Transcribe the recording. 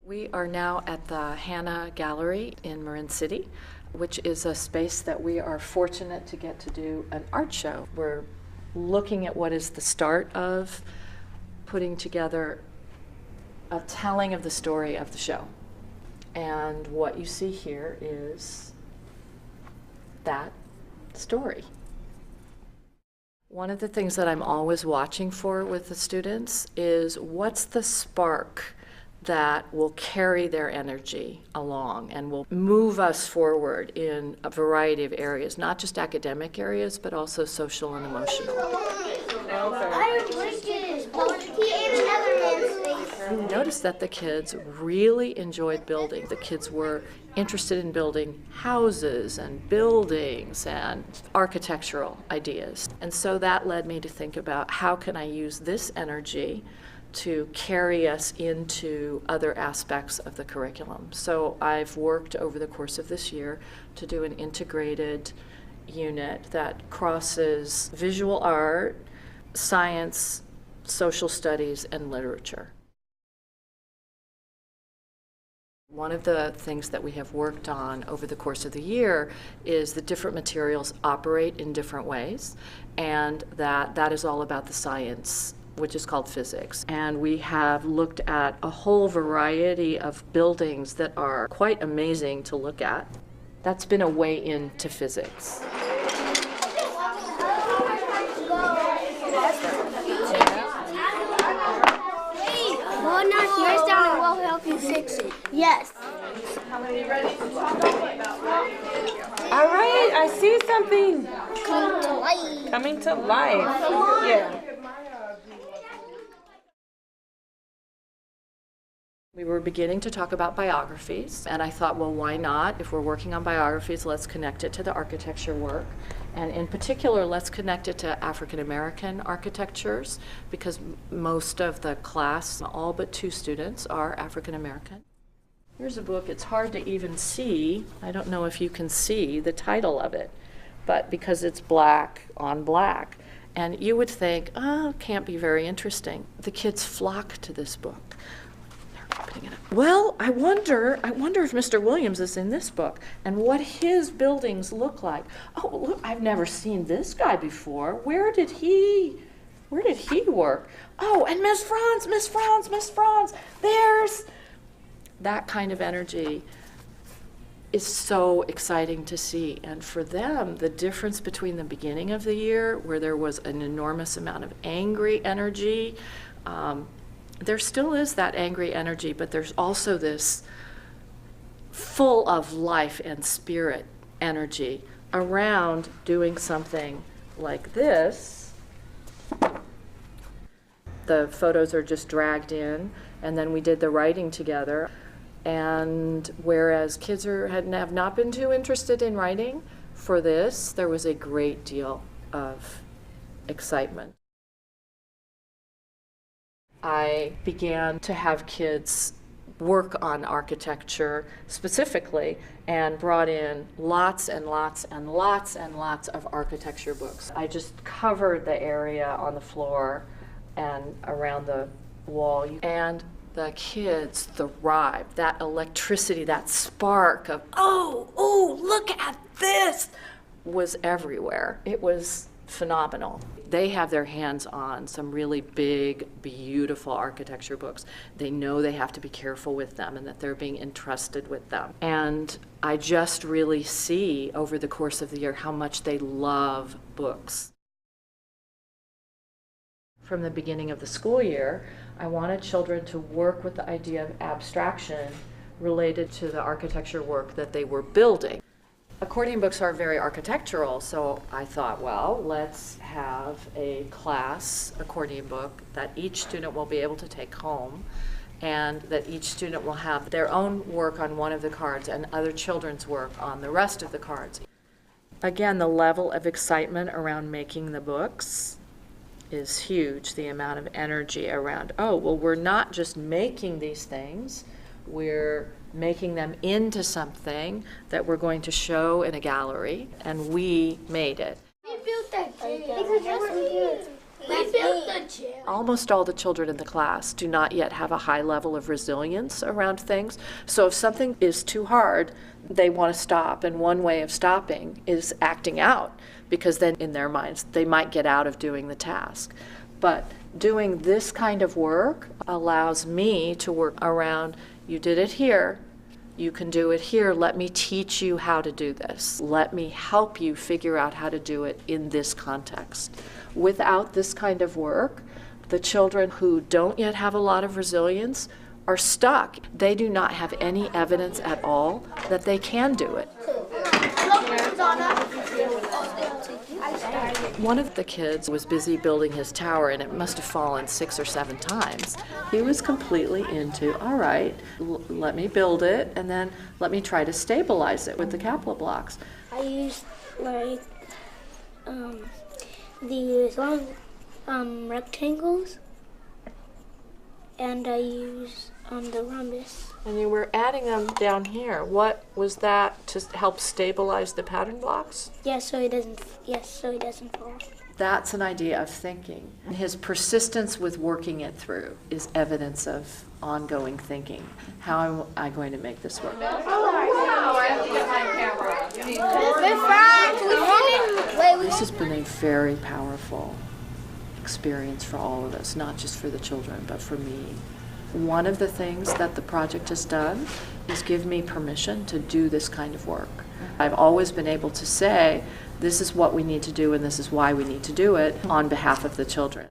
We are now at the Hannah Gallery in Marin City, which is a space that we are fortunate to get to do an art show. We're looking at what is the start of putting together a telling of the story of the show. And what you see here is that story. One of the things that I'm always watching for with the students is what's the spark that will carry their energy along and will move us forward in a variety of areas, not just academic areas, but also social and emotional. You notice that the kids really enjoyed building. The kids were interested in building houses and buildings and architectural ideas. And so that led me to think about how can I use this energy to carry us into other aspects of the curriculum. So I've worked over the course of this year to do an integrated unit that crosses visual art, science, social studies, and literature. One of the things that we have worked on over the course of the year is the different materials operate in different ways, and that is all about the science, which is called physics. And we have looked at a whole variety of buildings that are quite amazing to look at. That's been a way into physics. Well, knock yours down and we'll help you fix it. Yes. All right, I see something. Coming to life. Coming to life. Yeah. We were beginning to talk about biographies, and I thought, well, why not? If we're working on biographies, let's connect it to the architecture work. And in particular, let's connect it to African American architectures, because most of the class, all but 2 students, are African American. Here's a book. It's hard to even see. I don't know if you can see the title of it, but because it's black on black. And you would think, oh, it can't be very interesting. The kids flock to this book. Opening it up. Well, I wonder if Mr. Williams is in this book and what his buildings look like. Oh, look, I've never seen this guy before. Where did he work? Oh, and Miss Franz, there's that kind of energy is so exciting to see. And for them, the difference between the beginning of the year, where there was an enormous amount of angry energy, there still is that angry energy, but there's also this full of life and spirit energy around doing something like this. The photos are just dragged in, and then we did the writing together. And whereas kids have not been too interested in writing, for this, there was a great deal of excitement. I began to have kids work on architecture specifically and brought in lots and lots and lots and lots of architecture books. I just covered the area on the floor and around the wall. And the kids thrived. That electricity, that spark of, oh, look at this, was everywhere. It was phenomenal. They have their hands on some really big, beautiful architecture books. They know they have to be careful with them and that they're being entrusted with them. And I just really see over the course of the year how much they love books. From the beginning of the school year, I wanted children to work with the idea of abstraction related to the architecture work that they were building. Accordion books are very architectural, so I thought, well, let's have a class accordion book that each student will be able to take home, and that each student will have their own work on one of the cards and other children's work on the rest of the cards. Again, the level of excitement around making the books is huge. The amount of energy around, oh, well, we're not just making these things, we're making them into something that we're going to show in a gallery, and we made it. We built that because we built Almost all the children in the class do not yet have a high level of resilience around things. So if something is too hard, they want to stop. And one way of stopping is acting out, because then in their minds, they might get out of doing the task. But doing this kind of work allows me to work around, you did it here, you can do it here, let me teach you how to do this. Let me help you figure out how to do it in this context. Without this kind of work, the children who don't yet have a lot of resilience are stuck. They do not have any evidence at all that they can do it. One of the kids was busy building his tower, and it must have fallen 6 or 7 times. He was completely into, all right, let me build it, and then let me try to stabilize it with the Kapla blocks. I used like these long rectangles, and I used the rhombus. And you were adding them down here. What was that to help stabilize the pattern blocks? Yes, so it doesn't. Yes, so it doesn't fall. That's an idea of thinking. His persistence with working it through is evidence of ongoing thinking. How am I going to make this work? This has been a very powerful experience for all of us, not just for the children, but for me. One of the things that the project has done is give me permission to do this kind of work. I've always been able to say, this is what we need to do and this is why we need to do it on behalf of the children.